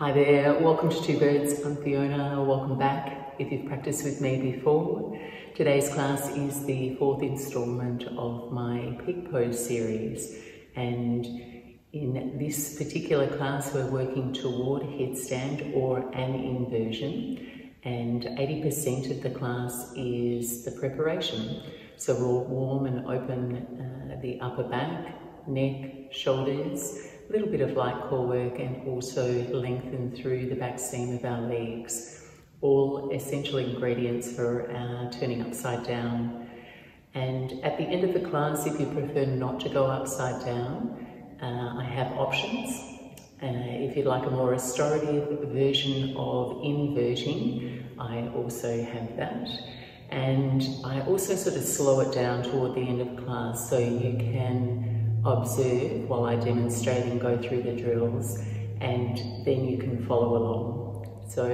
Hi there, welcome to Two Birds. I'm Fiona. Welcome back if you've practiced with me before. Today's class is the fourth installment of my peak pose series, and in this particular class we're working toward headstand or an inversion, and 80% of the class is the preparation. So we'll warm and open the upper back, neck, shoulders, a little bit of light core work, and also lengthen through the back seam of our legs. All essential ingredients for turning upside down. And at the end of the class, if you prefer not to go upside down, I have options. If you'd like a more restorative version of inverting, I also have that. And I also sort of slow it down toward the end of class so you can observe while I demonstrate and go through the drills, and then you can follow along. So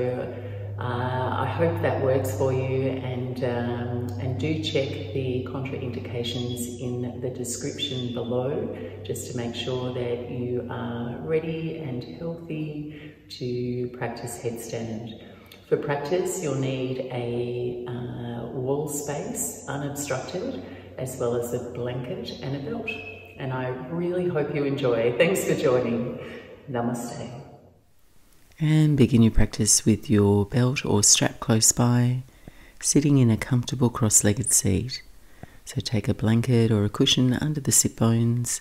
I hope that works for you, and do check the contraindications in the description below just to make sure that you are ready and healthy to practice headstand. For practice, you'll need a wall space, unobstructed, as well as a blanket and a belt. And I really hope you enjoy. Thanks for joining. Namaste. And begin your practice with your belt or strap close by, sitting in a comfortable cross-legged seat. So take a blanket or a cushion under the sit bones.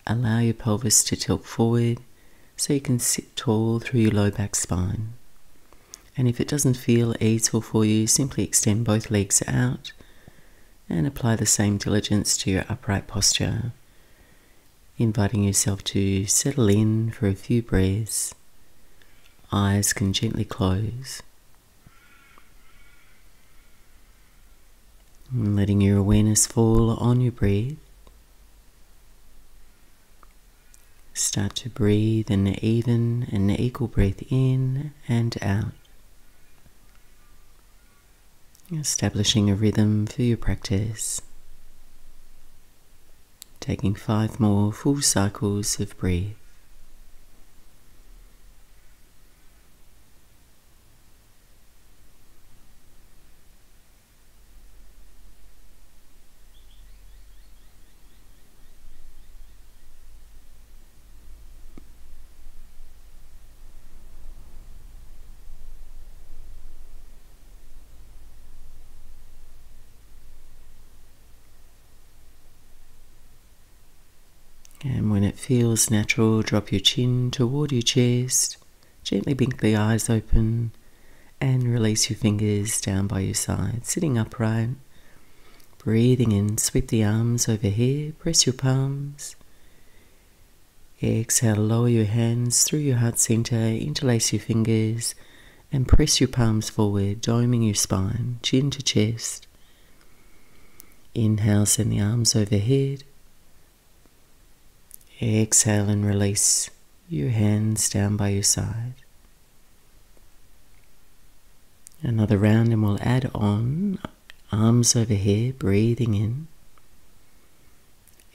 Allow your pelvis to tilt forward so you can sit tall through your low back spine. And if it doesn't feel easeful for you, simply extend both legs out and apply the same diligence to your upright posture, inviting yourself to settle in for a few breaths. Eyes can gently close. And letting your awareness fall on your breath. Start to breathe an even and equal breath in and out, establishing a rhythm for your practice. Taking 5 more full cycles of breath. And when it feels natural, drop your chin toward your chest, gently blink the eyes open, and release your fingers down by your side, sitting upright. Breathing in, sweep the arms overhead, press your palms. Exhale, lower your hands through your heart center, interlace your fingers, and press your palms forward, doming your spine, chin to chest. Inhale, send the arms overhead. Exhale and release your hands down by your side. Another round and we'll add on arms overhead, breathing in.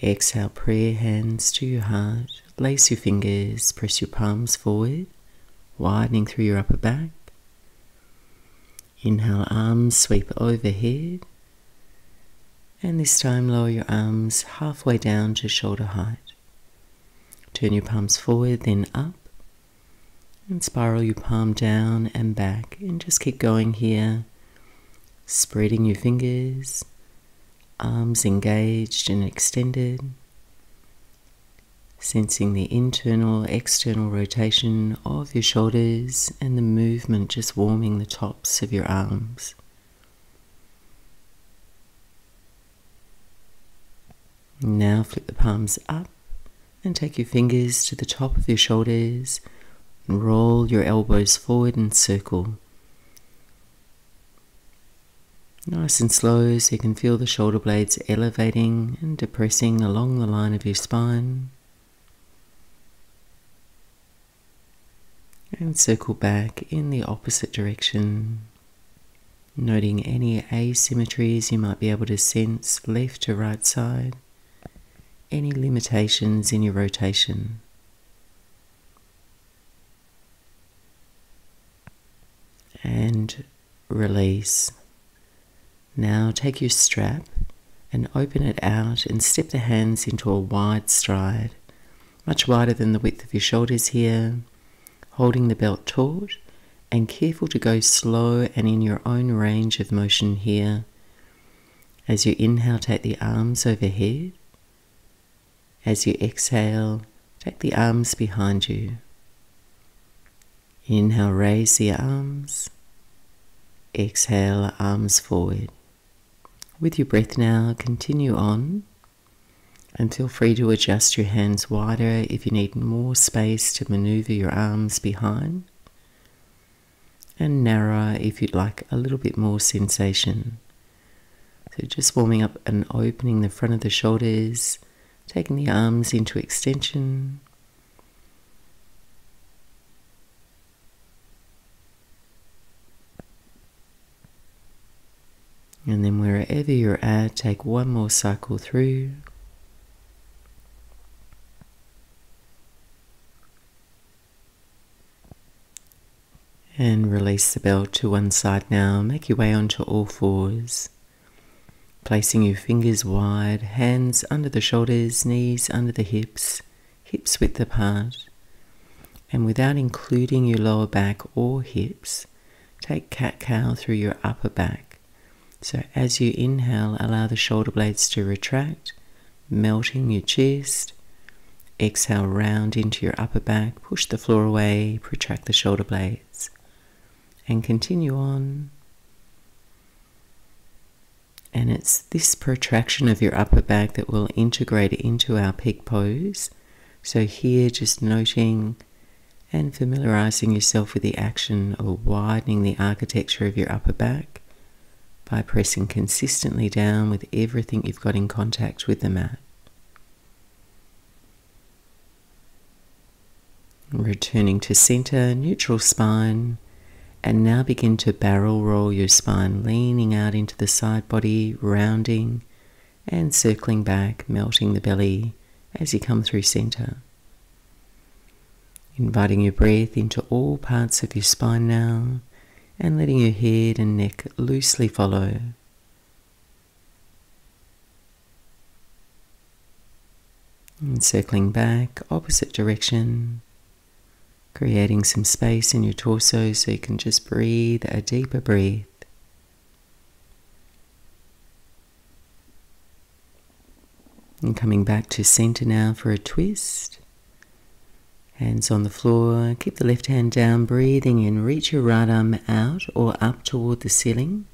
Exhale, prayer hands to your heart. Lace your fingers, press your palms forward, widening through your upper back. Inhale, arms sweep overhead. And this time lower your arms halfway down to shoulder height. Turn your palms forward, then up, and spiral your palm down and back, and just keep going here, spreading your fingers, arms engaged and extended, sensing the internal, external rotation of your shoulders and the movement just warming the tops of your arms. Now flip the palms up and take your fingers to the top of your shoulders and roll your elbows forward and circle. Nice and slow so you can feel the shoulder blades elevating and depressing along the line of your spine. And circle back in the opposite direction, noting any asymmetries you might be able to sense left to right side. Any limitations in your rotation. and release. Now take your strap and open it out and step the hands into a wide stride, much wider than the width of your shoulders here, holding the belt taut and careful to go slow and in your own range of motion here. As you inhale, take the arms overhead. As you exhale, take the arms behind you. Inhale, raise the arms. Exhale, arms forward. With your breath now, continue on and feel free to adjust your hands wider if you need more space to maneuver your arms behind, and narrower if you'd like a little bit more sensation. So just warming up and opening the front of the shoulders, taking the arms into extension. And then wherever you're at, take one more cycle through. And release the belt to one side now. Make your way onto all fours. Placing your fingers wide, hands under the shoulders, knees under the hips, hips width apart. And without including your lower back or hips, take cat-cow through your upper back. So as you inhale, allow the shoulder blades to retract, melting your chest. Exhale, round into your upper back, push the floor away, protract the shoulder blades. And continue on. And it's this protraction of your upper back that will integrate into our pig pose. So here, just noting and familiarizing yourself with the action of widening the architecture of your upper back by pressing consistently down with everything you've got in contact with the mat. Returning to center, neutral spine, and now begin to barrel roll your spine, leaning out into the side body, rounding and circling back, melting the belly as you come through center. Inviting your breath into all parts of your spine now, and letting your head and neck loosely follow. And circling back, opposite direction, creating some space in your torso so you can just breathe a deeper breath. And coming back to center now for a twist. Hands on the floor, keep the left hand down, breathing in, reach your right arm out or up toward the ceiling.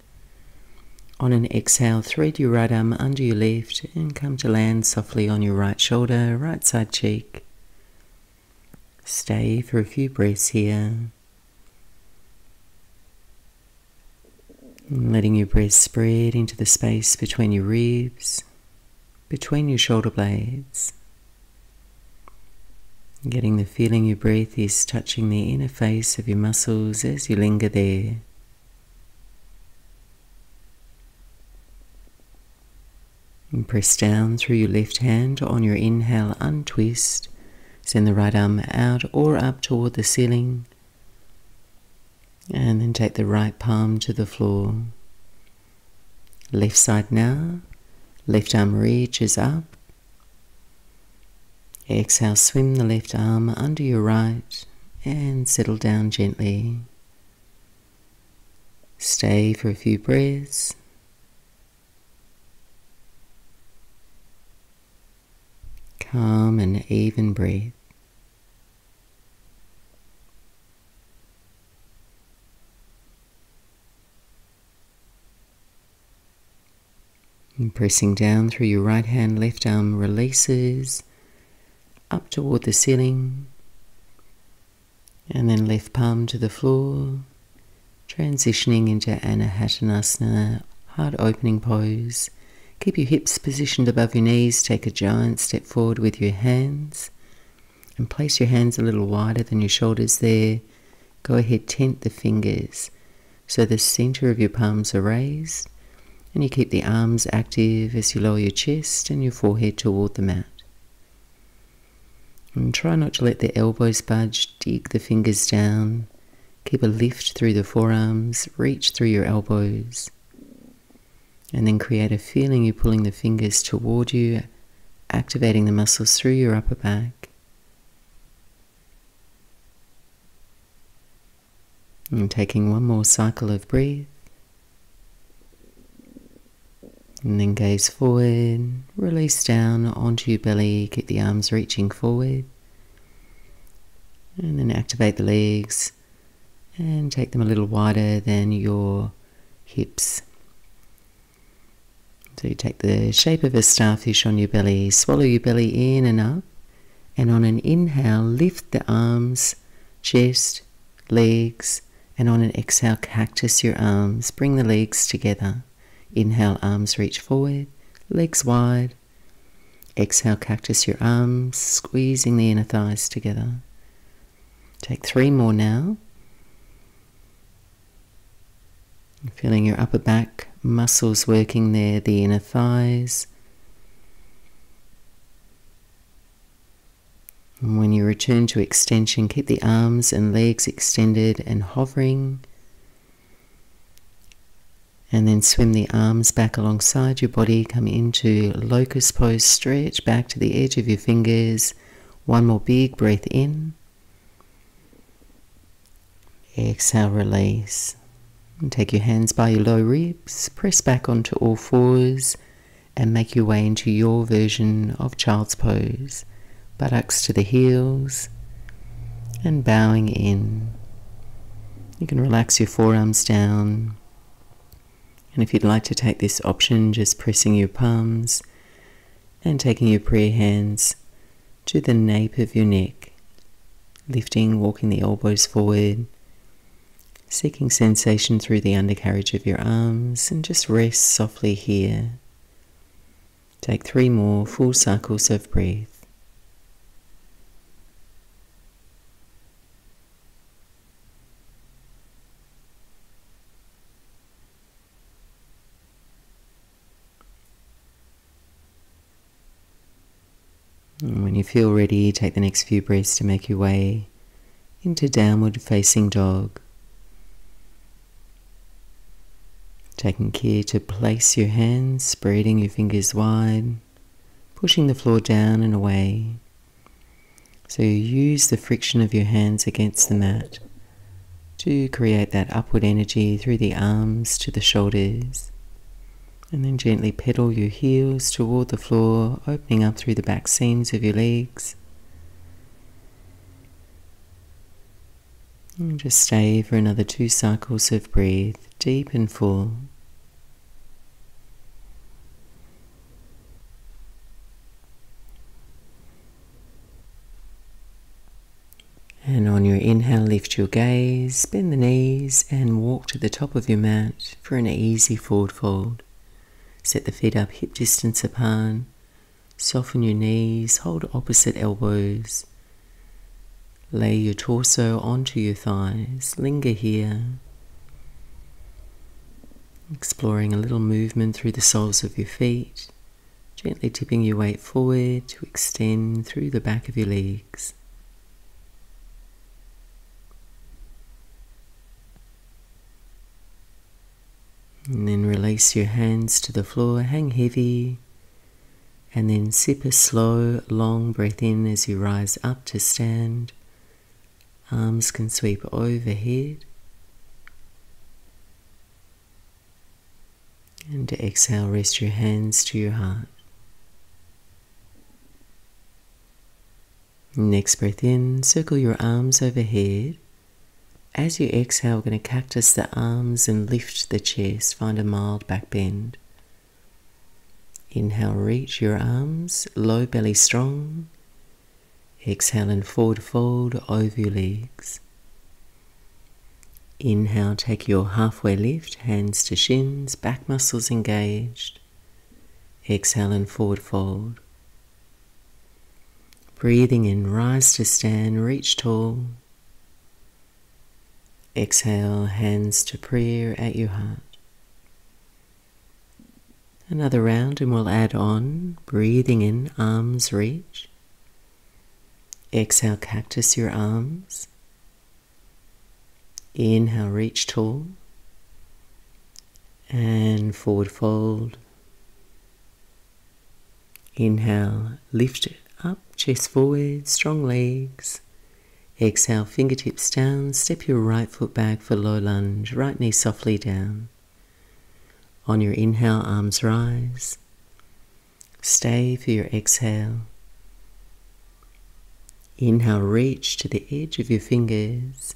On an exhale, thread your right arm under your left and come to land softly on your right shoulder, right side cheek. Stay for a few breaths here. And letting your breath spread into the space between your ribs, between your shoulder blades. Getting the feeling your breath is touching the inner face of your muscles as you linger there. And press down through your left hand on your inhale, untwist. Send the right arm out or up toward the ceiling. And then take the right palm to the floor. Left side now. Left arm reaches up. Exhale, swim the left arm under your right and settle down gently. Stay for a few breaths. Calm and even breath. And pressing down through your right hand, left arm releases up toward the ceiling, and then left palm to the floor, transitioning into Anahatanasana, heart opening pose. Keep your hips positioned above your knees, take a giant step forward with your hands, and place your hands a little wider than your shoulders there. Go ahead, tent the fingers so the center of your palms are raised, and you keep the arms active as you lower your chest and your forehead toward the mat. And try not to let the elbows budge, dig the fingers down, Keep a lift through the forearms, reach through your elbows, and then create a feeling you're pulling the fingers toward you, activating the muscles through your upper back. And taking one more cycle of breath. And then gaze forward, release down onto your belly, keep the arms reaching forward. And then activate the legs and take them a little wider than your hips. So you take the shape of a starfish on your belly, swallow your belly in and up, and on an inhale, lift the arms, chest, legs, and on an exhale, cactus your arms, bring the legs together. Inhale, arms reach forward, legs wide. Exhale, cactus your arms, squeezing the inner thighs together. Take 3 more now. Feeling your upper back muscles working there, the inner thighs. And when you return to extension, keep the arms and legs extended and hovering. And then swim the arms back alongside your body. Come into Locust Pose. Stretch back to the edge of your fingers. One more big breath in. Exhale, release. And take your hands by your low ribs. Press back onto all fours and make your way into your version of Child's Pose. Buttocks to the heels and bowing in. You can relax your forearms down. And if you'd like to take this option, just pressing your palms and taking your prayer hands to the nape of your neck, lifting, walking the elbows forward, seeking sensation through the undercarriage of your arms, and just rest softly here. Take 3 more full cycles of breath. And when you feel ready, take the next few breaths to make your way into downward facing dog. Taking care to place your hands, spreading your fingers wide, pushing the floor down and away. So you use the friction of your hands against the mat to create that upward energy through the arms to the shoulders. And then gently pedal your heels toward the floor, opening up through the back seams of your legs. And just stay for another 2 cycles of breath, deep and full. And on your inhale, lift your gaze, bend the knees and walk to the top of your mat for an easy forward fold. Set the feet up hip distance apart, soften your knees, hold opposite elbows. Lay your torso onto your thighs, linger here. Exploring a little movement through the soles of your feet, gently tipping your weight forward to extend through the back of your legs. And then release your hands to the floor, hang heavy, and then sip a slow, long breath in as you rise up to stand. Arms can sweep overhead. And to exhale, rest your hands to your heart. Next breath in, circle your arms overhead. As you exhale, we're going to cactus the arms and lift the chest, find a mild back bend. Inhale, reach your arms, low belly strong. Exhale and forward fold over your legs. Inhale, take your halfway lift, hands to shins, back muscles engaged. Exhale and forward fold. Breathing in, rise to stand, reach tall. Exhale, hands to prayer at your heart. Another round and we'll add on, breathing in, arms reach. Exhale, cactus your arms. Inhale, reach tall. And forward fold. Inhale, lift it up, chest forward, strong legs. Exhale, fingertips down, step your right foot back for low lunge, right knee softly down. On your inhale, arms rise. Stay for your exhale. Inhale, reach to the edge of your fingers.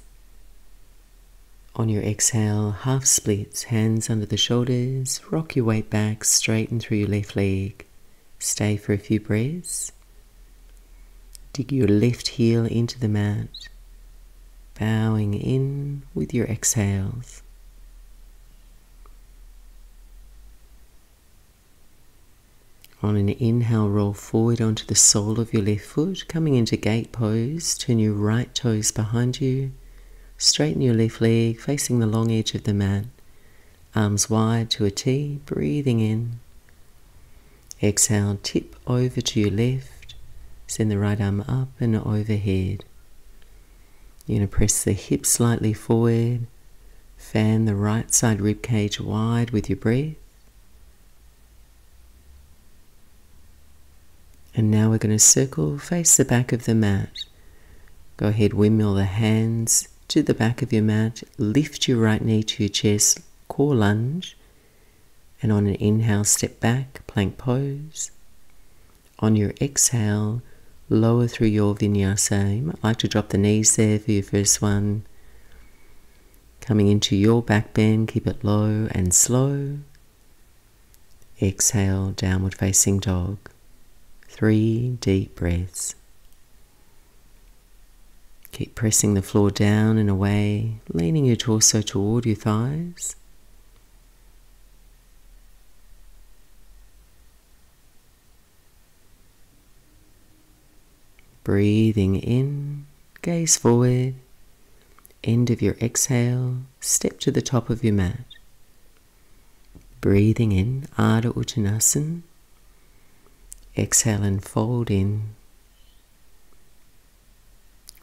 On your exhale, half splits, hands under the shoulders, rock your weight back, straighten through your left leg. Stay for a few breaths. Dig your left heel into the mat, bowing in with your exhales. On an inhale, roll forward onto the sole of your left foot, coming into gate pose. Turn your right toes behind you. Straighten your left leg, facing the long edge of the mat. Arms wide to a T, breathing in. Exhale, tip over to your left. Send the right arm up and overhead. You're going to press the hips slightly forward. Fan the right side rib cage wide with your breath. And now we're going to circle, face the back of the mat. Go ahead, windmill the hands to the back of your mat. Lift your right knee to your chest, core lunge. And on an inhale, step back, plank pose. On your exhale, lower through your Vinyasa. You might like to drop the knees there for your first one. Coming into your back bend, keep it low and slow. Exhale, downward facing dog. 3 deep breaths. Keep pressing the floor down and away, leaning your torso toward your thighs. Breathing in, gaze forward. End of your exhale, step to the top of your mat. Breathing in, Anahatanasana. Exhale and fold in.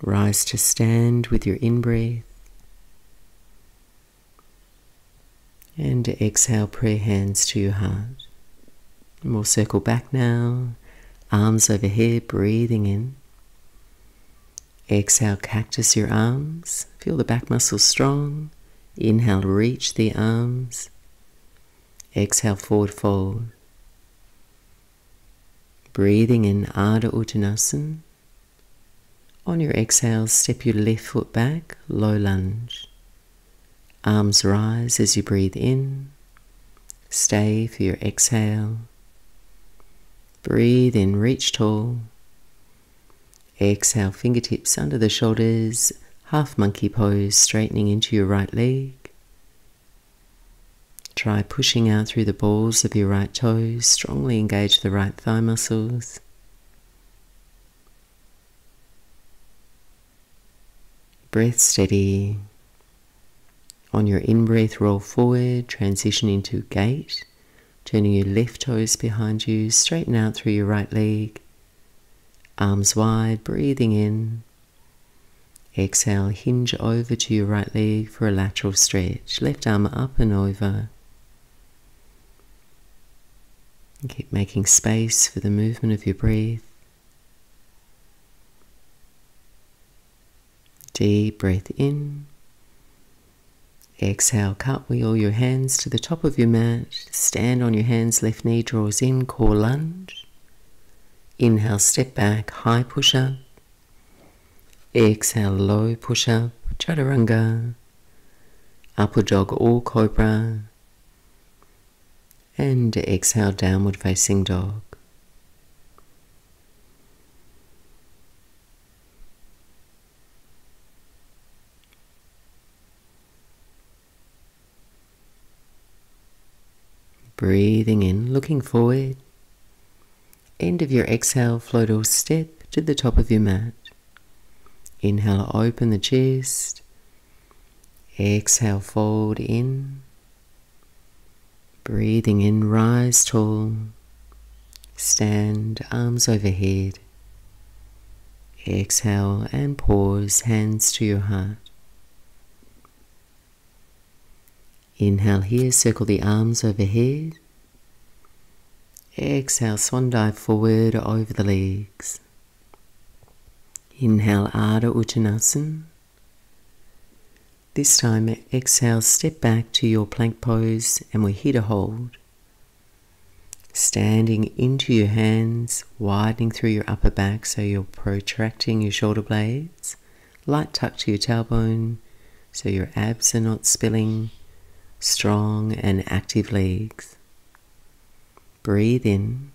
Rise to stand with your in-breath. And exhale, prayer hands to your heart. And we'll circle back now. Arms overhead, breathing in. Exhale, cactus your arms. Feel the back muscles strong. Inhale, reach the arms. Exhale, forward fold. Breathing in, Anahatanasana. On your exhale, step your left foot back, low lunge. Arms rise as you breathe in. Stay for your exhale. Breathe in, reach tall. Exhale, fingertips under the shoulders, half monkey pose, straightening into your right leg. Try pushing out through the balls of your right toes, strongly engage the right thigh muscles. Breath steady. On your in-breath, roll forward, transition into gate, turning your left toes behind you, straighten out through your right leg. Arms wide, breathing in. Exhale, hinge over to your right leg for a lateral stretch. Left arm up and over. And keep making space for the movement of your breath. Deep breath in. Exhale, cartwheel your hands to the top of your mat. Stand on your hands, left knee draws in, core lunge. Inhale, step back, high push-up. Exhale, low push-up, chaturanga. Upward dog or cobra. And exhale, downward facing dog. Breathing in, looking forward. End of your exhale, float or step to the top of your mat. Inhale, open the chest. Exhale, fold in. Breathing in, rise tall. Stand, arms overhead. Exhale and pause, hands to your heart. Inhale here, circle the arms overhead. Exhale, swan dive forward over the legs. Inhale, Ardha Uttanasana. This time, exhale, step back to your plank pose and we're here to hold. Standing into your hands, widening through your upper back so you're protracting your shoulder blades. Light tuck to your tailbone so your abs are not spilling. Strong and active legs. Breathe in.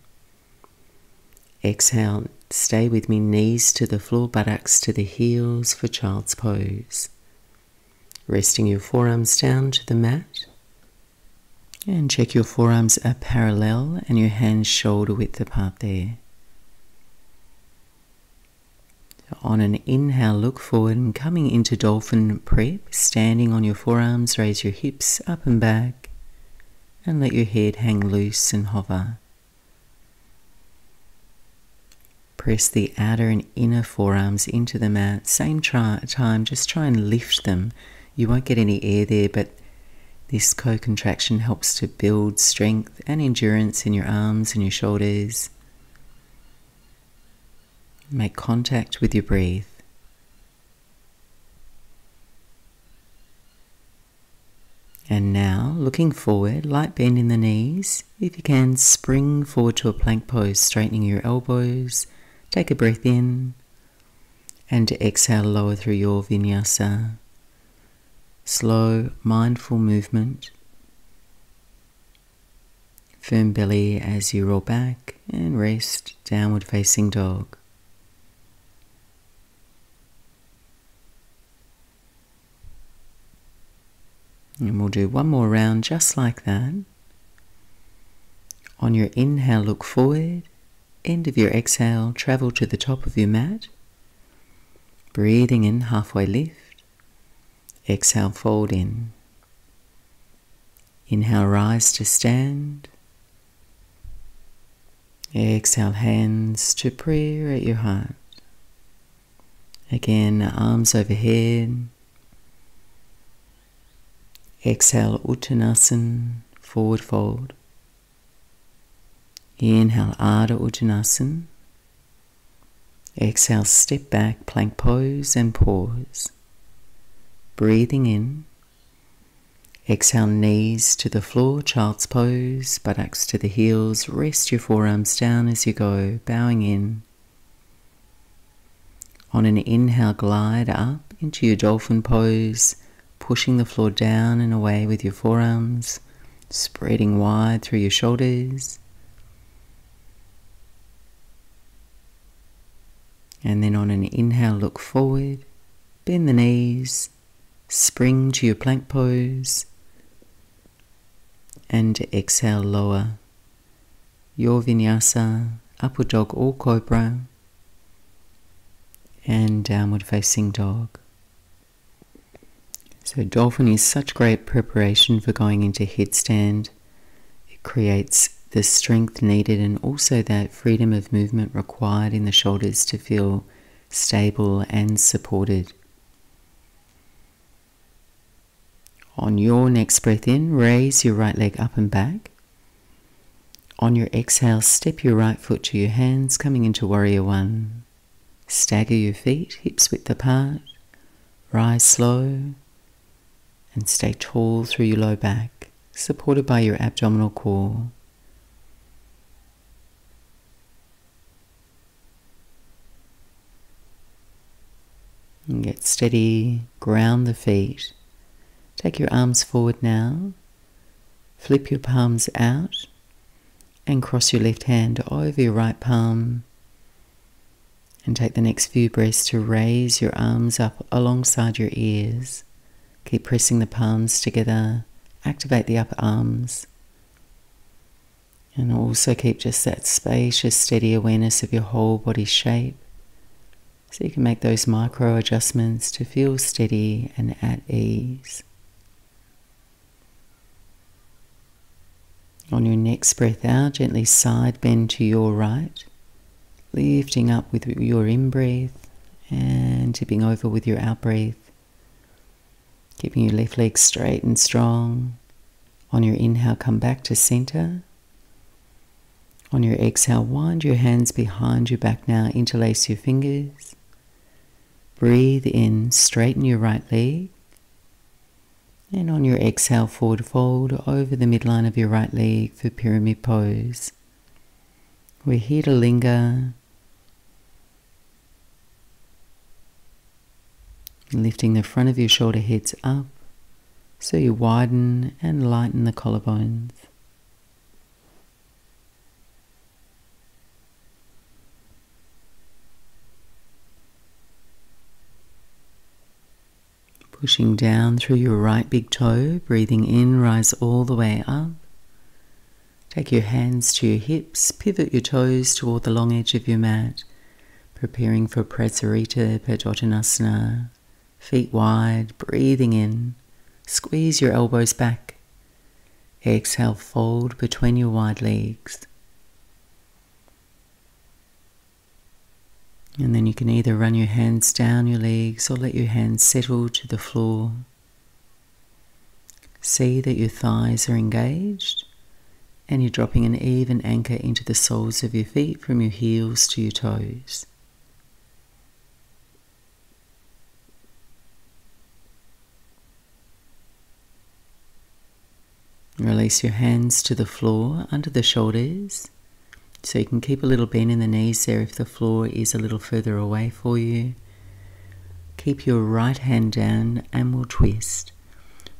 Exhale, stay with me, knees to the floor, buttocks to the heels for child's pose. Resting your forearms down to the mat. And check your forearms are parallel and your hands shoulder width apart there. On an inhale, look forward and coming into Dolphin Prep, standing on your forearms, raise your hips up and back and let your head hang loose and hover. Press the outer and inner forearms into the mat. Same time, just try and lift them. You won't get any air there, but this co-contraction helps to build strength and endurance in your arms and your shoulders. Make contact with your breath. And now, looking forward, light bend in the knees. If you can, spring forward to a plank pose, straightening your elbows. Take a breath in and exhale, lower through your Vinyasa. Slow, mindful movement. Firm belly as you roll back and rest, downward facing dog. And we'll do one more round just like that. On your inhale, look forward. End of your exhale, travel to the top of your mat. Breathing in, halfway lift. Exhale, fold in. Inhale, rise to stand. Exhale, hands to prayer at your heart. Again, arms overhead. Exhale, Uttanasana, forward fold. Inhale, Ardha Uttanasana. Exhale, step back, plank pose and pause. Breathing in. Exhale, knees to the floor, child's pose, buttocks to the heels. Rest your forearms down as you go, bowing in. On an inhale, glide up into your dolphin pose, pushing the floor down and away with your forearms, spreading wide through your shoulders. And then on an inhale, look forward, bend the knees, spring to your plank pose, and exhale, lower. Your Vinyasa, upward dog or cobra, and downward facing dog. So dolphin is such great preparation for going into headstand. It creates the strength needed and also that freedom of movement required in the shoulders to feel stable and supported. On your next breath in, raise your right leg up and back. On your exhale, step your right foot to your hands, coming into Warrior One. Stagger your feet, hips width apart. Rise slow and stay tall through your low back, supported by your abdominal core. And get steady, ground the feet. Take your arms forward now. Flip your palms out and cross your left hand over your right palm. And take the next few breaths to raise your arms up alongside your ears. Keep pressing the palms together. Activate the upper arms. And also keep just that spacious, steady awareness of your whole body shape. So you can make those micro adjustments to feel steady and at ease. On your next breath out, gently side bend to your right, lifting up with your in-breath and tipping over with your out-breath, keeping your left leg straight and strong, On your inhale, come back to center. On your exhale, wind your hands behind your back now, interlace your fingers. Breathe in, straighten your right leg. And on your exhale, forward fold over the midline of your right leg for pyramid pose. We're here to linger, lifting the front of your shoulder heads up so you widen and lighten the collarbones. Pushing down through your right big toe, breathing in, rise all the way up. Take your hands to your hips, pivot your toes toward the long edge of your mat, preparing for Prasarita Padottanasana. Feet wide, breathing in, squeeze your elbows back. Exhale, fold between your wide legs. And then you can either run your hands down your legs or let your hands settle to the floor. See that your thighs are engaged and you're dropping an even anchor into the soles of your feet from your heels to your toes. Release your hands to the floor under the shoulders. So you can keep a little bend in the knees there if the floor is a little further away for you. Keep your right hand down and we'll twist.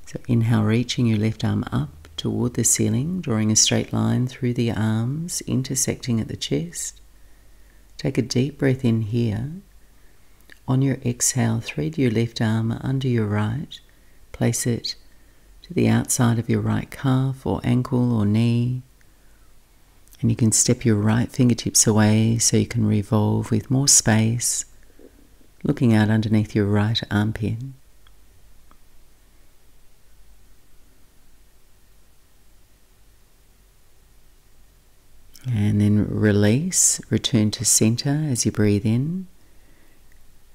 So inhale, reaching your left arm up toward the ceiling, drawing a straight line through the arms, intersecting at the chest. Take a deep breath in here. On your exhale, thread your left arm under your right. Place it to the outside of your right calf or ankle or knee. And you can step your right fingertips away so you can revolve with more space, looking out underneath your right armpit. And then release, return to center as you breathe in.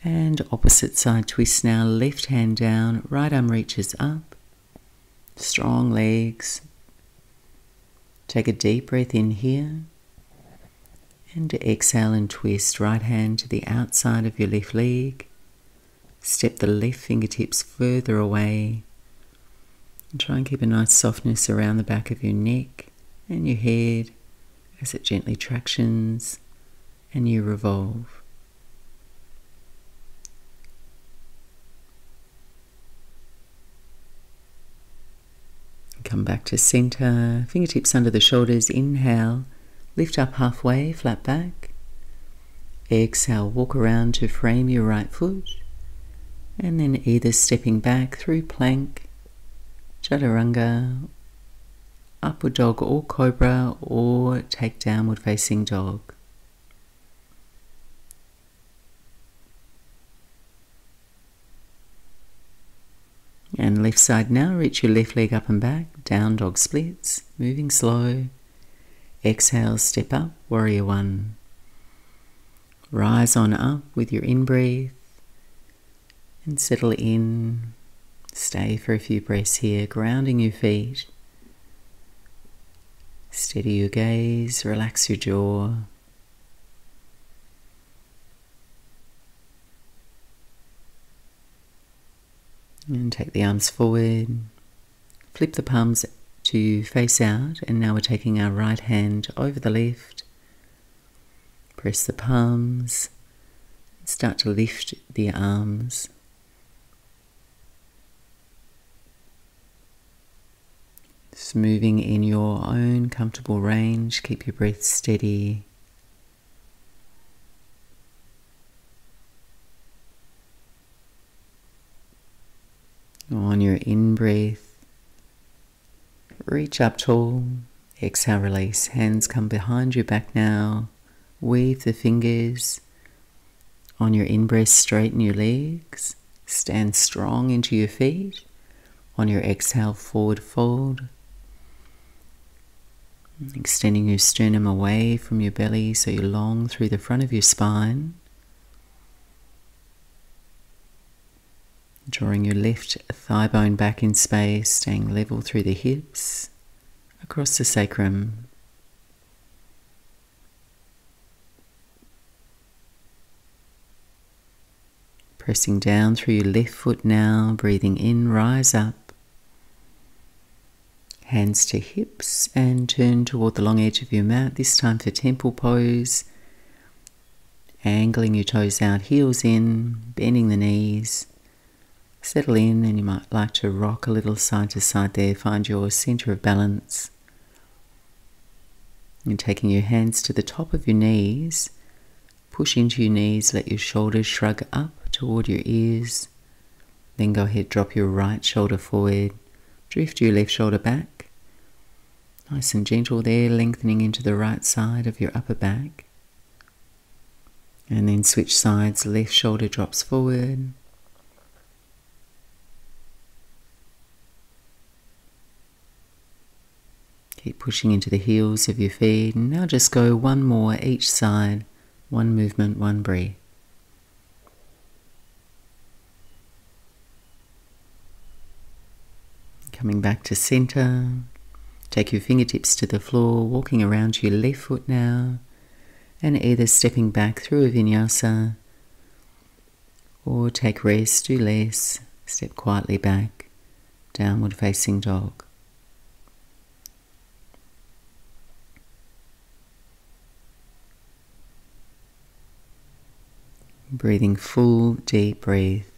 And opposite side twist now, left hand down, right arm reaches up. Strong legs. Take a deep breath in here and exhale and twist. Right hand to the outside of your left leg. Step the left fingertips further away. And try and keep a nice softness around the back of your neck and your head as it gently tractions and you revolve. Come back to center, fingertips under the shoulders, inhale, lift up halfway, flat back. Exhale, walk around to frame your right foot, and then either stepping back through plank, chaturanga, upward dog or cobra, or take downward facing dog. And left side now, reach your left leg up and back, down dog splits, moving slow. Exhale, step up, warrior one. Rise on up with your in-breath and settle in. Stay for a few breaths here, grounding your feet. Steady your gaze, relax your jaw. And take the arms forward, flip the palms to face out, and now we're taking our right hand over the left. Press the palms, start to lift the arms. Just moving in your own comfortable range, keep your breath steady. On your in-breath, reach up tall, exhale, release. Hands come behind your back now, weave the fingers. On your in-breath, straighten your legs, stand strong into your feet. On your exhale, forward fold. Extending your sternum away from your belly so you're long through the front of your spine. Drawing your left thigh bone back in space, staying level through the hips, across the sacrum. Pressing down through your left foot now, breathing in, rise up. Hands to hips and turn toward the long edge of your mat, this time for temple pose. Angling your toes out, heels in, bending the knees. Settle in, and you might like to rock a little side to side there. Find your center of balance. And taking your hands to the top of your knees, push into your knees, let your shoulders shrug up toward your ears. Then go ahead, drop your right shoulder forward, drift your left shoulder back. Nice and gentle there, lengthening into the right side of your upper back. And then switch sides, left shoulder drops forward. Keep pushing into the heels of your feet. And now just go one more each side, one movement, one breath. Coming back to center. Take your fingertips to the floor, walking around to your left foot now, and either stepping back through a vinyasa or take rest, do less, step quietly back, downward facing dog. Breathing full, deep breath.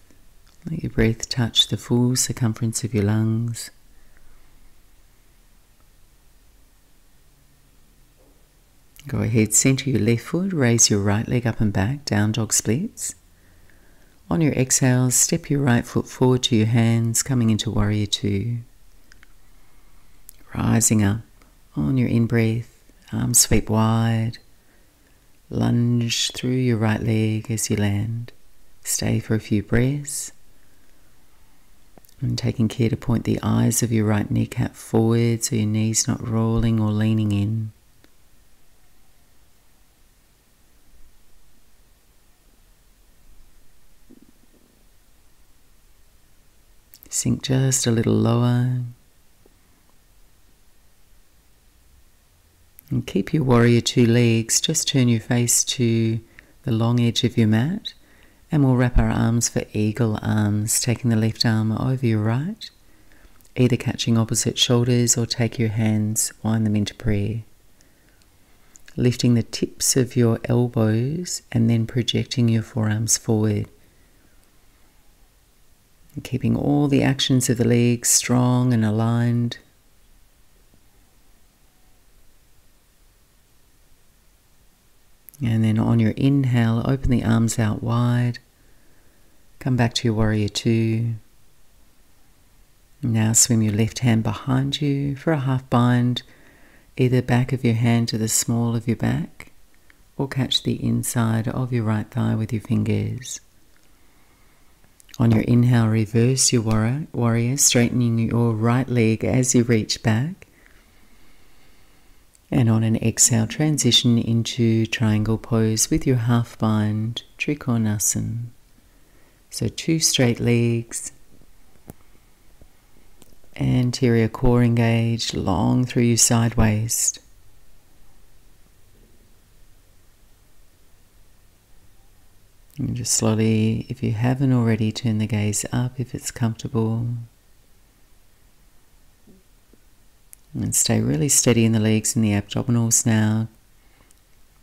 Let your breath touch the full circumference of your lungs. Go ahead, center your left foot, raise your right leg up and back, down dog splits. On your exhale, step your right foot forward to your hands, coming into warrior two. Rising up on your in-breath, arms sweep wide. Lunge through your right leg as you land. Stay for a few breaths. And taking care to point the eyes of your right kneecap forward so your knees not rolling or leaning in. Sink just a little lower. And keep your warrior two legs. Just turn your face to the long edge of your mat. And we'll wrap our arms for eagle arms, taking the left arm over your right, either catching opposite shoulders or take your hands, wind them into prayer. Lifting the tips of your elbows and then projecting your forearms forward. And keeping all the actions of the legs strong and aligned. And then on your inhale, open the arms out wide. Come back to your warrior two. Now swim your left hand behind you for a half bind, either back of your hand to the small of your back, or catch the inside of your right thigh with your fingers. On your inhale, reverse your warrior, straightening your right leg as you reach back. And on an exhale, transition into triangle pose with your half bind, Trikonasana. So two straight legs, anterior core engaged, long through your side waist. And just slowly, if you haven't already, turn the gaze up if it's comfortable. And stay really steady in the legs and the abdominals now.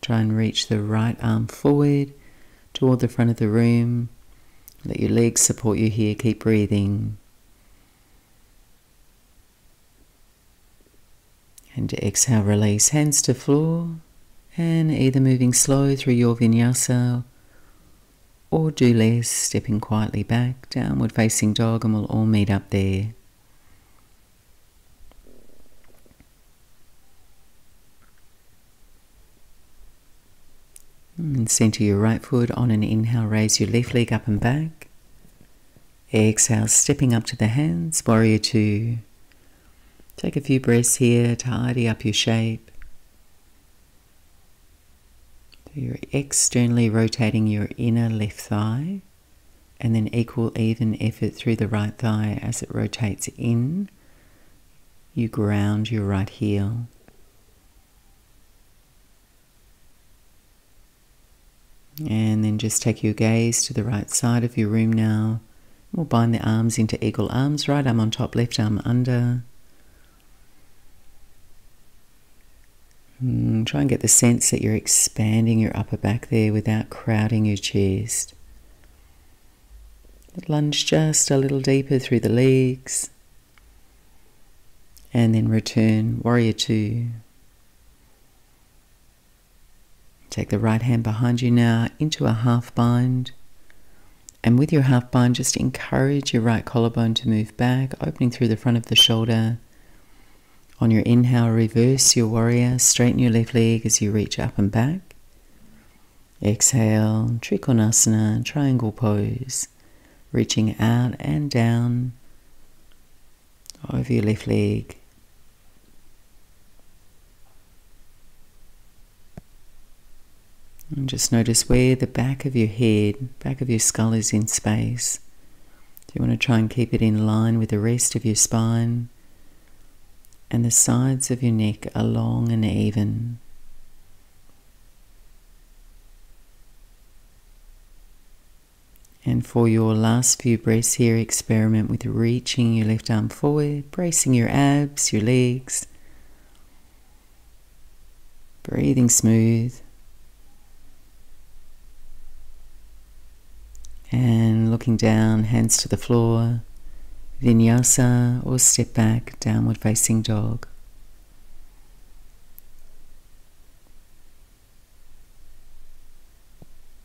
Try and reach the right arm forward toward the front of the room. Let your legs support you here. Keep breathing. And to exhale, release hands to floor. And either moving slow through your vinyasa or do less, stepping quietly back, downward facing dog, and we'll all meet up there. And center your right foot. On an inhale, raise your left leg up and back. Exhale, stepping up to the hands, warrior two. Take a few breaths here, tidy up your shape. You're externally rotating your inner left thigh, and then equal even effort through the right thigh as it rotates in. You ground your right heel. And then just take your gaze to the right side of your room now. We'll bind the arms into eagle arms, right arm on top, left arm under. Try and get the sense that you're expanding your upper back there without crowding your chest. Lunge just a little deeper through the legs. And then return, warrior two. Take the right hand behind you now into a half bind. And with your half bind, just encourage your right collarbone to move back, opening through the front of the shoulder. On your inhale, reverse your warrior, straighten your left leg as you reach up and back. Exhale, Trikonasana, triangle pose, reaching out and down over your left leg. And just notice where the back of your head, back of your skull is in space. So you want to try and keep it in line with the rest of your spine. And the sides of your neck are long and even. And for your last few breaths here, experiment with reaching your left arm forward, bracing your abs, your legs. Breathing smooth. And looking down, hands to the floor. Vinyasa or step back, downward facing dog.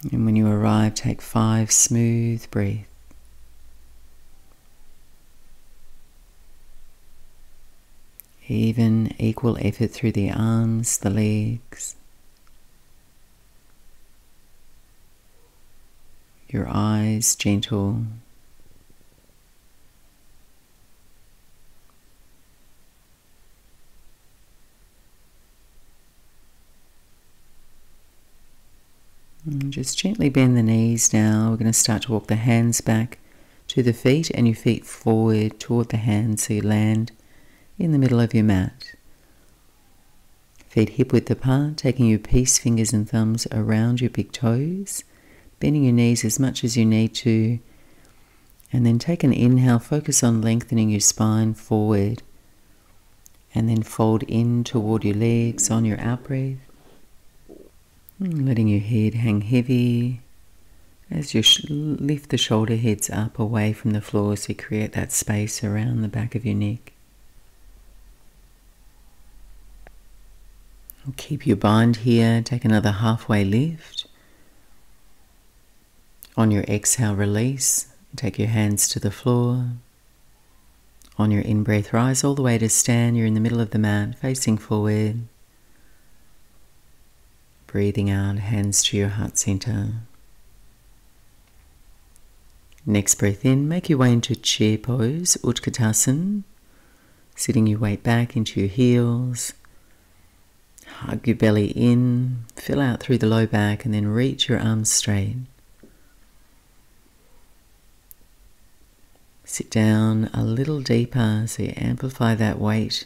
And when you arrive, take 5 smooth breaths. Even, equal effort through the arms, the legs. Your eyes gentle. And just gently bend the knees now. We're going to start to walk the hands back to the feet and your feet forward toward the hands so you land in the middle of your mat. Feet hip width apart, taking your peace fingers and thumbs around your big toes, bending your knees as much as you need to, and then take an inhale, focus on lengthening your spine forward, and then fold in toward your legs on your out-breath. Letting your head hang heavy as you lift the shoulder heads up away from the floor so you create that space around the back of your neck. Keep your bind here, take another halfway lift. On your exhale, release, take your hands to the floor. On your in-breath, rise all the way to stand. You're in the middle of the mat, facing forward. Breathing out, hands to your heart center. Next breath in, make your way into chair pose, Utkatasan. Sitting your weight back into your heels. Hug your belly in, fill out through the low back, and then reach your arms straight. Sit down a little deeper so you amplify that weight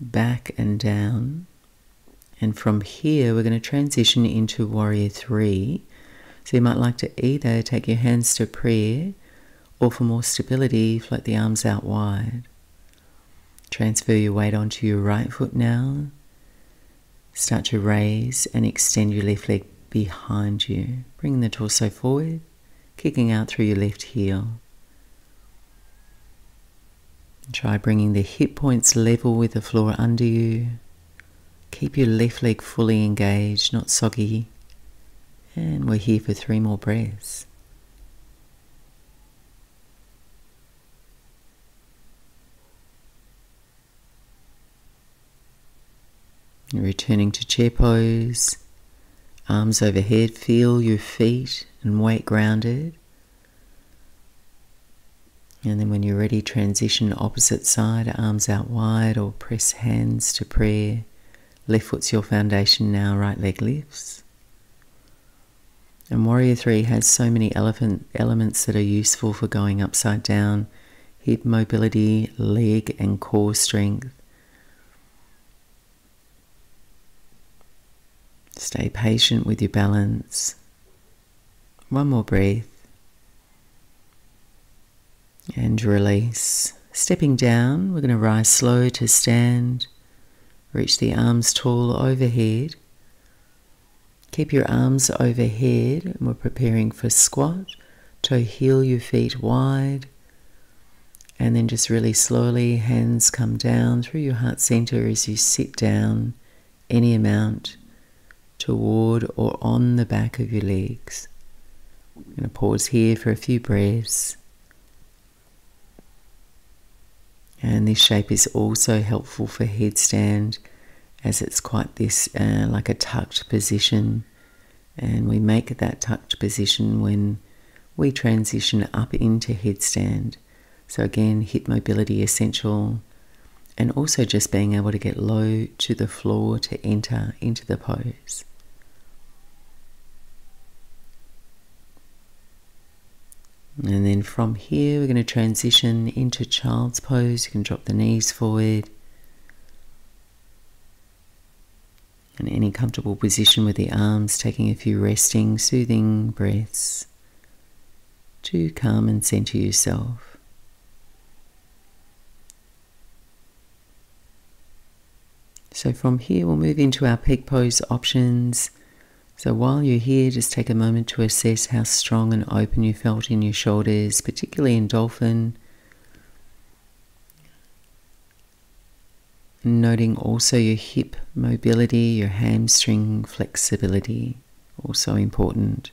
back and down. And from here, we're going to transition into warrior three. So you might like to either take your hands to prayer, or for more stability, float the arms out wide. Transfer your weight onto your right foot now. Start to raise and extend your left leg behind you. Bring the torso forward, kicking out through your left heel. Try bringing the hip points level with the floor under you. Keep your left leg fully engaged, not soggy. And we're here for 3 more breaths. Returning to chair pose, arms overhead, feel your feet and weight grounded. And then when you're ready, transition opposite side, arms out wide or press hands to prayer. Left foot's your foundation now, right leg lifts. And Warrior 3 has so many elements that are useful for going upside down: hip mobility, leg and core strength. Stay patient with your balance. One more breath. And release. Stepping down, we're going to rise slow to stand. Reach the arms tall overhead. Keep your arms overhead, and we're preparing for squat. Toe heel your feet wide. And then just really slowly, hands come down through your heart center as you sit down, any amount toward or on the back of your legs. I'm going to pause here for a few breaths. And this shape is also helpful for headstand, as it's quite this like a tucked position, and we make that tucked position when we transition up into headstand. So again, hip mobility essential, and also just being able to get low to the floor to enter into the pose. And then from here we're going to transition into child's pose. You can drop the knees forward. In any comfortable position with the arms, taking a few resting, soothing breaths to calm and center yourself. So from here we'll move into our peak pose options. So while you're here, just take a moment to assess how strong and open you felt in your shoulders, particularly in Dolphin. Noting also your hip mobility, your hamstring flexibility, also important.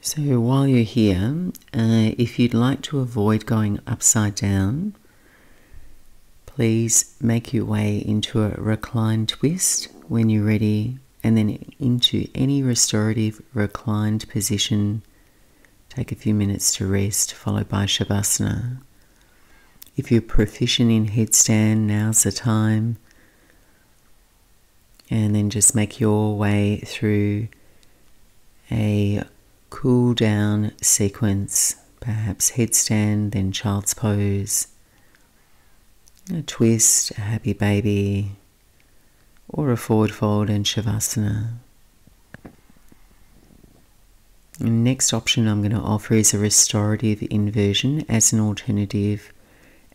So while you're here, if you'd like to avoid going upside down, please make your way into a reclined twist when you're ready, and then into any restorative reclined position. Take a few minutes to rest, followed by Shavasana. If you're proficient in headstand, now's the time. And then just make your way through a cool down sequence, perhaps headstand, then child's pose, a twist, a happy baby, or a forward fold and Shavasana. The next option I'm going to offer is a restorative inversion as an alternative,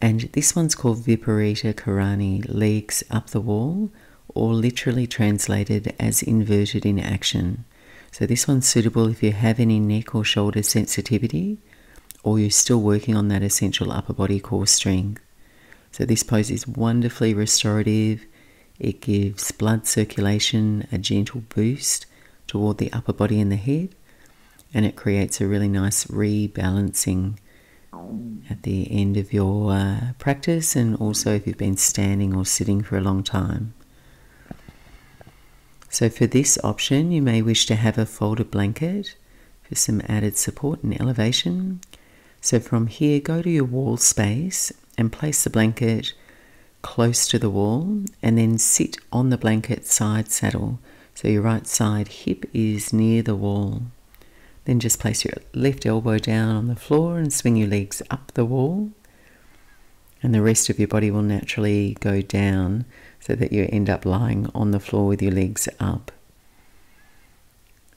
and this one's called Viparita Karani, legs up the wall, or literally translated as inverted in action. So this one's suitable if you have any neck or shoulder sensitivity, or you're still working on that essential upper body core strength. So this pose is wonderfully restorative. It gives blood circulation a gentle boost toward the upper body and the head, and it creates a really nice rebalancing at the end of your practice, and also if you've been standing or sitting for a long time. So for this option, you may wish to have a folded blanket for some added support and elevation. So from here, go to your wall space and place the blanket close to the wall, and then sit on the blanket side saddle. So your right side hip is near the wall. Then just place your left elbow down on the floor and swing your legs up the wall. And the rest of your body will naturally go down so that you end up lying on the floor with your legs up.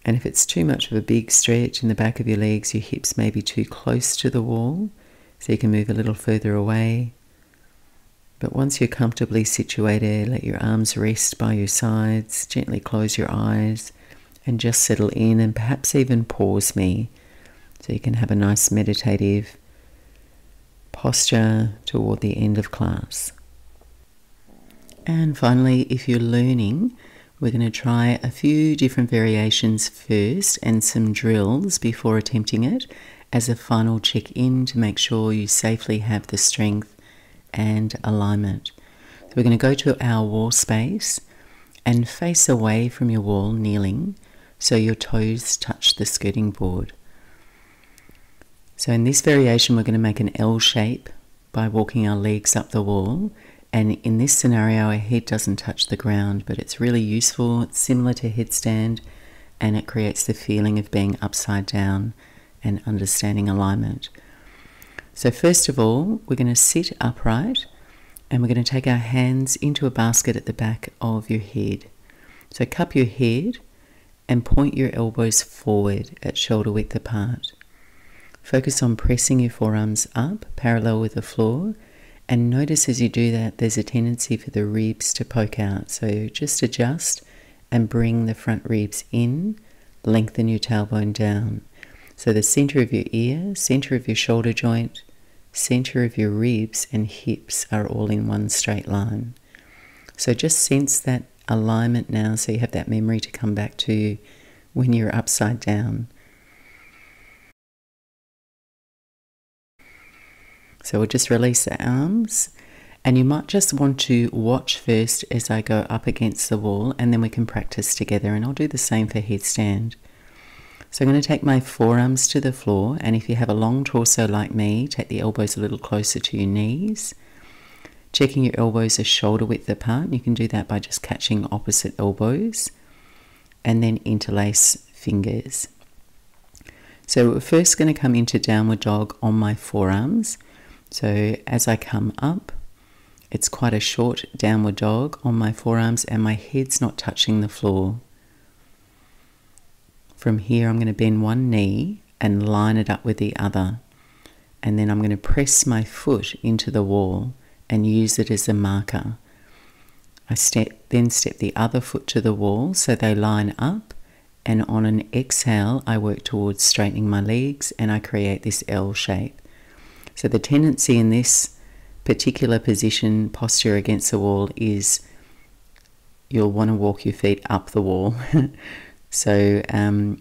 And if it's too much of a big stretch in the back of your legs, your hips may be too close to the wall, so you can move a little further away. But once you're comfortably situated, let your arms rest by your sides, gently close your eyes, and just settle in, and perhaps even pause me, so you can have a nice meditative posture toward the end of class. And finally, if you're learning, we're going to try a few different variations first and some drills before attempting it as a final check-in to make sure you safely have the strength and alignment. So we're going to go to our wall space and face away from your wall, kneeling, so your toes touch the skirting board. So in this variation, we're going to make an L shape by walking our legs up the wall, And in this scenario, our head doesn't touch the ground, but it's really useful. It's similar to headstand, and it creates the feeling of being upside down and understanding alignment. So first of all, we're going to sit upright, and we're going to take our hands into a basket at the back of your head. So cup your head and point your elbows forward at shoulder width apart. Focus on pressing your forearms up parallel with the floor, and notice as you do that there's a tendency for the ribs to poke out. So just adjust and bring the front ribs in, lengthen your tailbone down. So the center of your ear, center of your shoulder joint, center of your ribs and hips are all in one straight line. So just sense that alignment now, so you have that memory to come back to when you're upside down. So we'll just release the arms, and you might just want to watch first as I go up against the wall, and then we can practice together, and I'll do the same for headstand. So I'm going to take my forearms to the floor, and if you have a long torso like me, take the elbows a little closer to your knees. Checking your elbows are shoulder width apart. You can do that by just catching opposite elbows, and then interlace fingers. So we're first going to come into downward dog on my forearms. So as I come up, it's quite a short downward dog on my forearms, and my head's not touching the floor. From here, I'm going to bend one knee and line it up with the other. And then I'm going to press my foot into the wall and use it as a marker. I then step the other foot to the wall so they line up, and on an exhale, I work towards straightening my legs and I create this L shape. So the tendency in this particular position, posture against the wall, is you'll want to walk your feet up the wall. So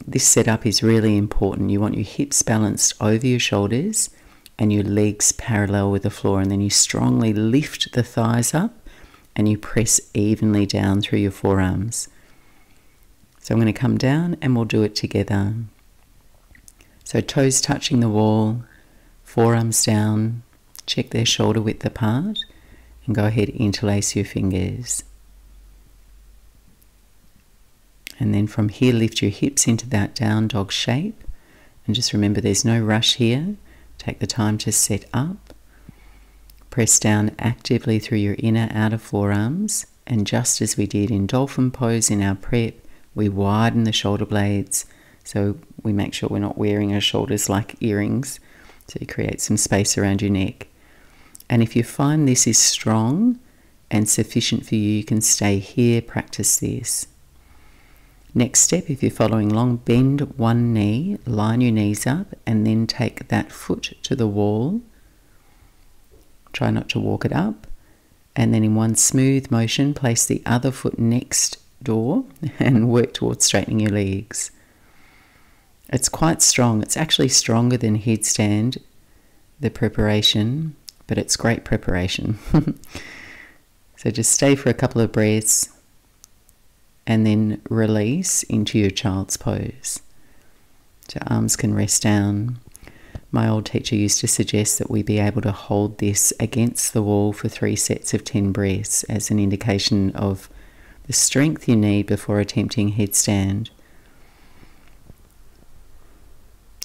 this setup is really important. You want your hips balanced over your shoulders and your legs parallel with the floor, and then you strongly lift the thighs up and you press evenly down through your forearms. So I'm going to come down and we'll do it together. So toes touching the wall, forearms down, check their shoulder width apart, and go ahead, interlace your fingers. And then from here, lift your hips into that down dog shape. And just remember, there's no rush here. Take the time to set up. Press down actively through your inner outer forearms. And just as we did in Dolphin Pose in our prep, we widen the shoulder blades. So we make sure we're not wearing our shoulders like earrings. So you create some space around your neck. And if you find this is strong and sufficient for you, you can stay here, practice this. Next step, if you're following along, bend one knee, line your knees up, and then take that foot to the wall. Try not to walk it up. And then in one smooth motion, place the other foot next door and work towards straightening your legs. It's quite strong. It's actually stronger than headstand, the preparation, but it's great preparation. So just stay for a couple of breaths and then release into your child's pose. So arms can rest down. My old teacher used to suggest that we be able to hold this against the wall for 3 sets of 10 breaths as an indication of the strength you need before attempting headstand.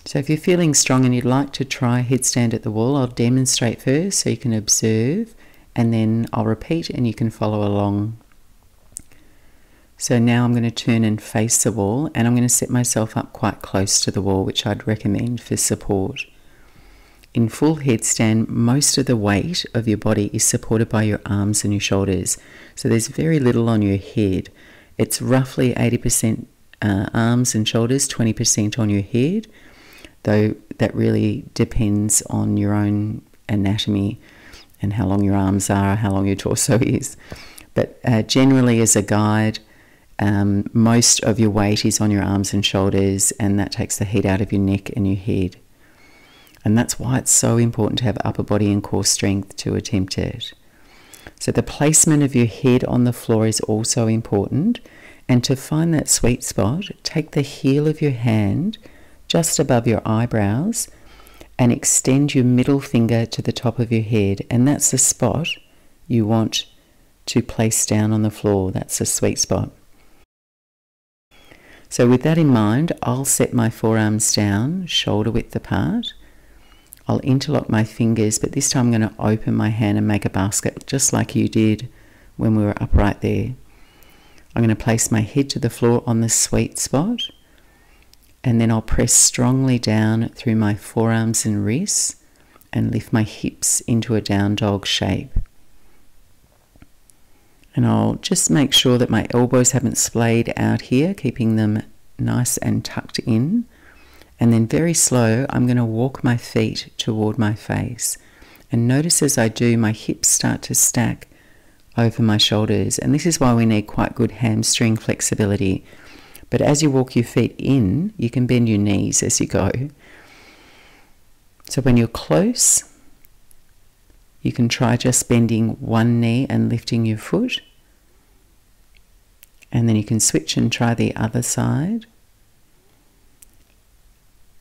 So if you're feeling strong and you'd like to try headstand at the wall, I'll demonstrate first so you can observe, and then I'll repeat and you can follow along. So now I'm going to turn and face the wall, and I'm going to set myself up quite close to the wall, which I'd recommend for support. In full headstand, most of the weight of your body is supported by your arms and your shoulders. So there's very little on your head. It's roughly 80% arms and shoulders, 20% on your head, though that really depends on your own anatomy and how long your arms are, how long your torso is. But generally, as a guide, most of your weight is on your arms and shoulders, and that takes the heat out of your neck and your head. And that's why it's so important to have upper body and core strength to attempt it. So the placement of your head on the floor is also important. And to find that sweet spot, take the heel of your hand just above your eyebrows and extend your middle finger to the top of your head. And that's the spot you want to place down on the floor. That's a sweet spot. So with that in mind, I'll set my forearms down, shoulder width apart. I'll interlock my fingers, but this time I'm going to open my hand and make a basket, just like you did when we were upright there. I'm going to place my head to the floor on the sweet spot, and then I'll press strongly down through my forearms and wrists and lift my hips into a down dog shape. And I'll just make sure that my elbows haven't splayed out here, keeping them nice and tucked in. And then very slow, I'm going to walk my feet toward my face. And notice as I do, my hips start to stack over my shoulders. And this is why we need quite good hamstring flexibility. But as you walk your feet in, you can bend your knees as you go. So when you're close, you can try just bending one knee and lifting your foot. And then you can switch and try the other side.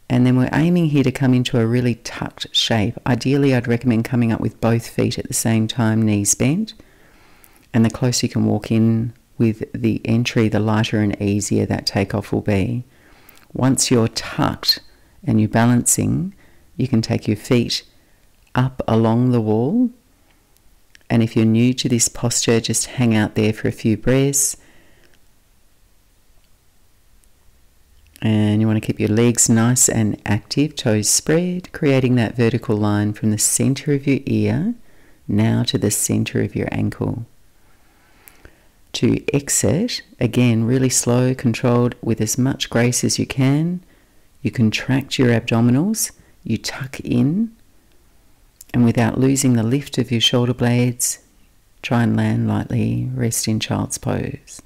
And then we're aiming here to come into a really tucked shape. Ideally, I'd recommend coming up with both feet at the same time, knees bent. And the closer you can walk in with the entry, the lighter and easier that takeoff will be. Once you're tucked and you're balancing, you can take your feet up along the wall. And if you're new to this posture, just hang out there for a few breaths. And you want to keep your legs nice and active, toes spread, creating that vertical line from the center of your ear now to the center of your ankle. To exit, again, really slow, controlled, with as much grace as you can. You contract your abdominals, you tuck in, and without losing the lift of your shoulder blades, try and land lightly, rest in child's pose.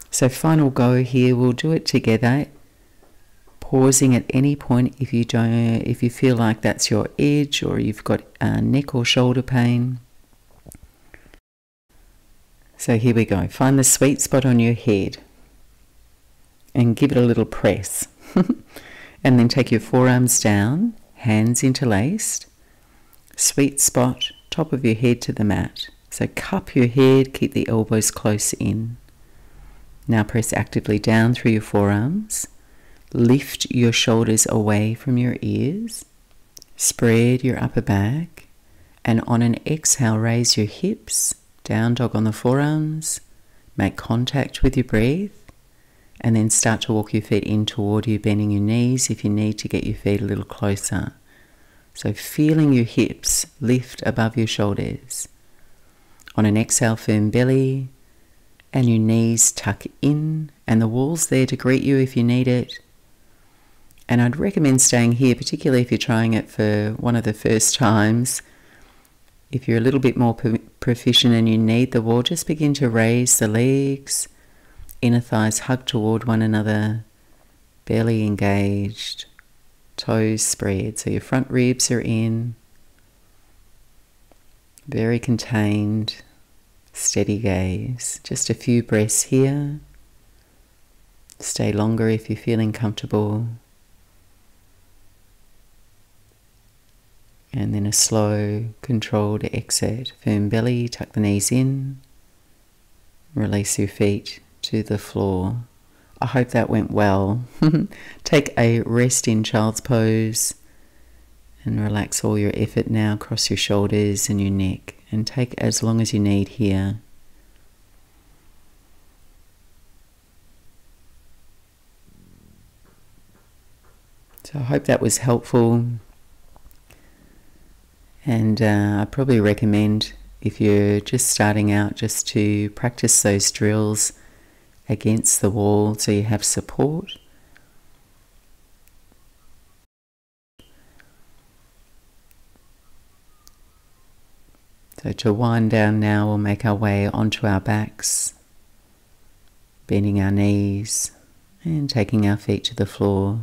So final go here, we'll do it together, pausing at any point if you feel like that's your edge or you've got neck or shoulder pain. So here we go. Find the sweet spot on your head and give it a little press. And then take your forearms down, hands interlaced, sweet spot, top of your head to the mat. So cup your head, keep the elbows close in. Now press actively down through your forearms. Lift your shoulders away from your ears. Spread your upper back. And on an exhale, raise your hips. Down dog on the forearms. Make contact with your breath. And then start to walk your feet in toward you, bending your knees if you need to get your feet a little closer. So feeling your hips lift above your shoulders. On an exhale, firm belly. And your knees tuck in, and the wall's there to greet you if you need it. And I'd recommend staying here, particularly if you're trying it for one of the first times. If you're a little bit more proficient and you need the wall, just begin to raise the legs, inner thighs hug toward one another, belly engaged, toes spread. So your front ribs are in, very contained. Steady gaze. Just a few breaths here. Stay longer if you're feeling comfortable. And then a slow, controlled exit. Firm belly, tuck the knees in. Release your feet to the floor. I hope that went well. Take a rest in child's pose and relax all your effort now across your shoulders and your neck. And take as long as you need here. So I hope that was helpful. And I probably recommend, if you're just starting out, just to practice those drills against the wall so you have support. So to wind down now, we'll make our way onto our backs, bending our knees and taking our feet to the floor.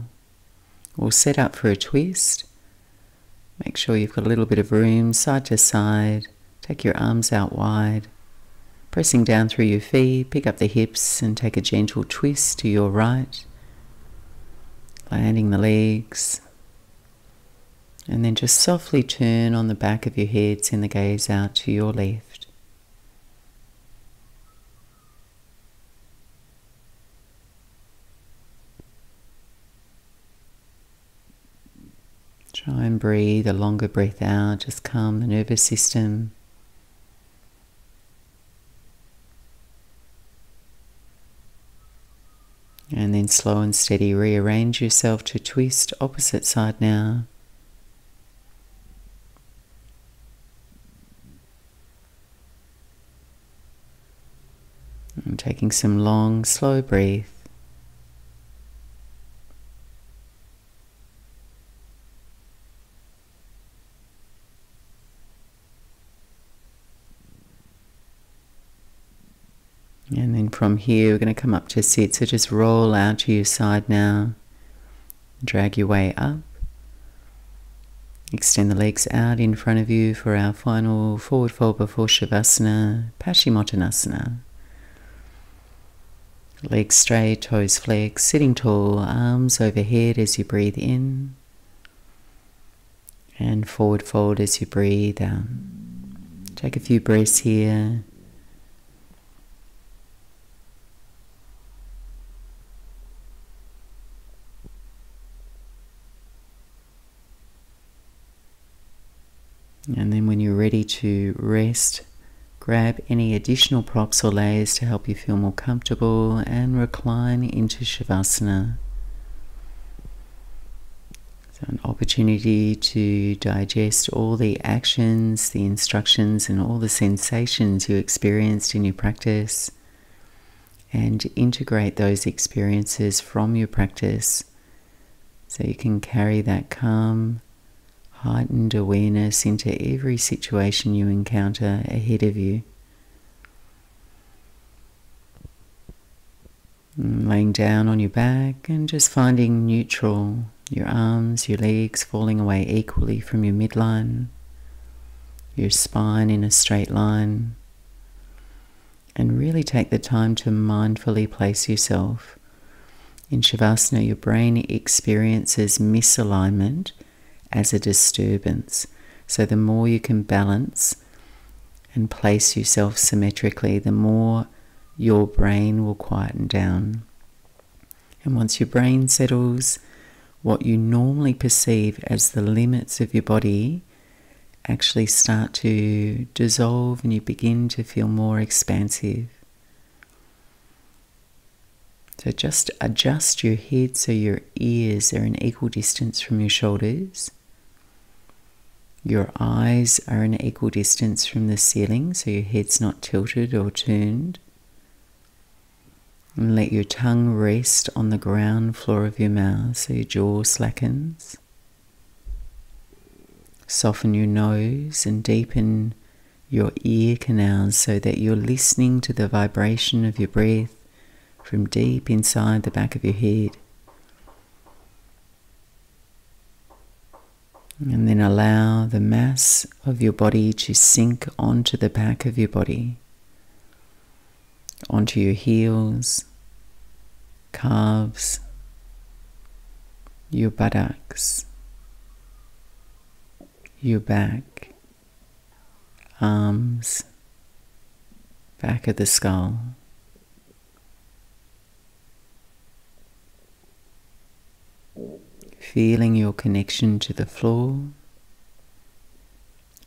We'll set up for a twist. Make sure you've got a little bit of room side to side. Take your arms out wide. Pressing down through your feet, pick up the hips and take a gentle twist to your right. Landing the legs. And then just softly turn on the back of your head, send the gaze out to your left. Try and breathe a longer breath out, just calm the nervous system. And then slow and steady, rearrange yourself to twist opposite side now. And taking some long, slow breath. And then from here we're going to come up to sit, so just roll out to your side now. Drag your way up. Extend the legs out in front of you for our final forward fold before Shavasana, Paschimottanasana. Legs straight, toes flexed, sitting tall, arms overhead as you breathe in. And forward fold as you breathe out. Take a few breaths here. And then when you're ready to rest, grab any additional props or layers to help you feel more comfortable and recline into Shavasana. So an opportunity to digest all the actions, the instructions and all the sensations you experienced in your practice, and integrate those experiences from your practice so you can carry that calm, heightened awareness into every situation you encounter ahead of you. Laying down on your back and just finding neutral, your arms, your legs falling away equally from your midline, your spine in a straight line, and really take the time to mindfully place yourself. In Shavasana, your brain experiences misalignment as a disturbance. So the more you can balance and place yourself symmetrically, the more your brain will quieten down. And once your brain settles, what you normally perceive as the limits of your body actually start to dissolve and you begin to feel more expansive. So just adjust your head so your ears are an equal distance from your shoulders. Your eyes are an equal distance from the ceiling, so your head's not tilted or turned. And let your tongue rest on the ground floor of your mouth, so your jaw slackens. Soften your nose and deepen your ear canals so that you're listening to the vibration of your breath from deep inside the back of your head. And then allow the mass of your body to sink onto the back of your body, onto your heels, calves, your buttocks, your back, arms, back of the skull. Feeling your connection to the floor,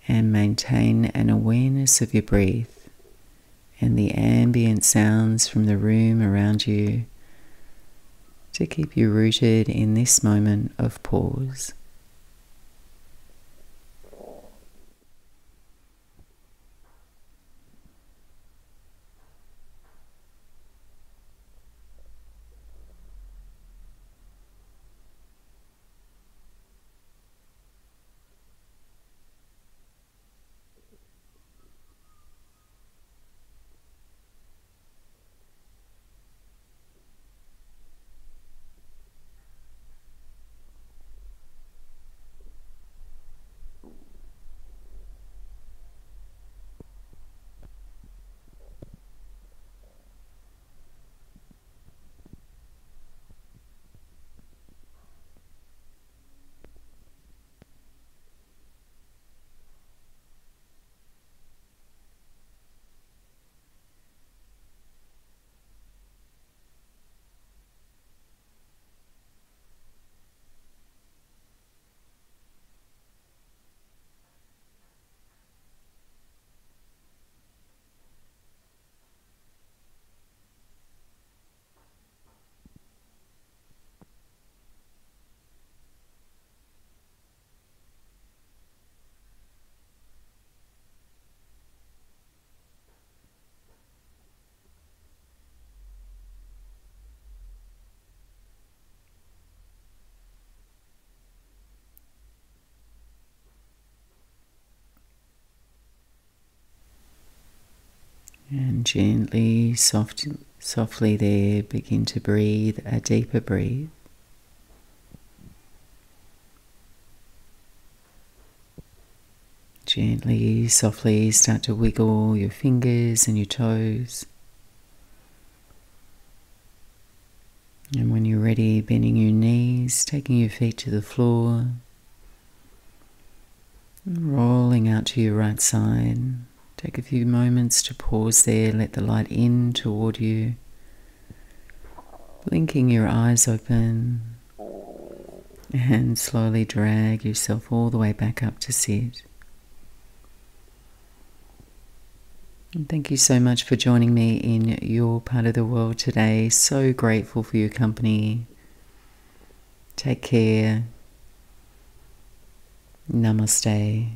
and maintain an awareness of your breath and the ambient sounds from the room around you to keep you rooted in this moment of pause. And gently, softly there, begin to breathe a deeper breath. Gently, softly start to wiggle your fingers and your toes. And when you're ready, bending your knees, taking your feet to the floor, rolling out to your right side. Take a few moments to pause there, let the light in toward you. Blinking your eyes open and slowly drag yourself all the way back up to sit. And thank you so much for joining me in your part of the world today. So grateful for your company. Take care. Namaste.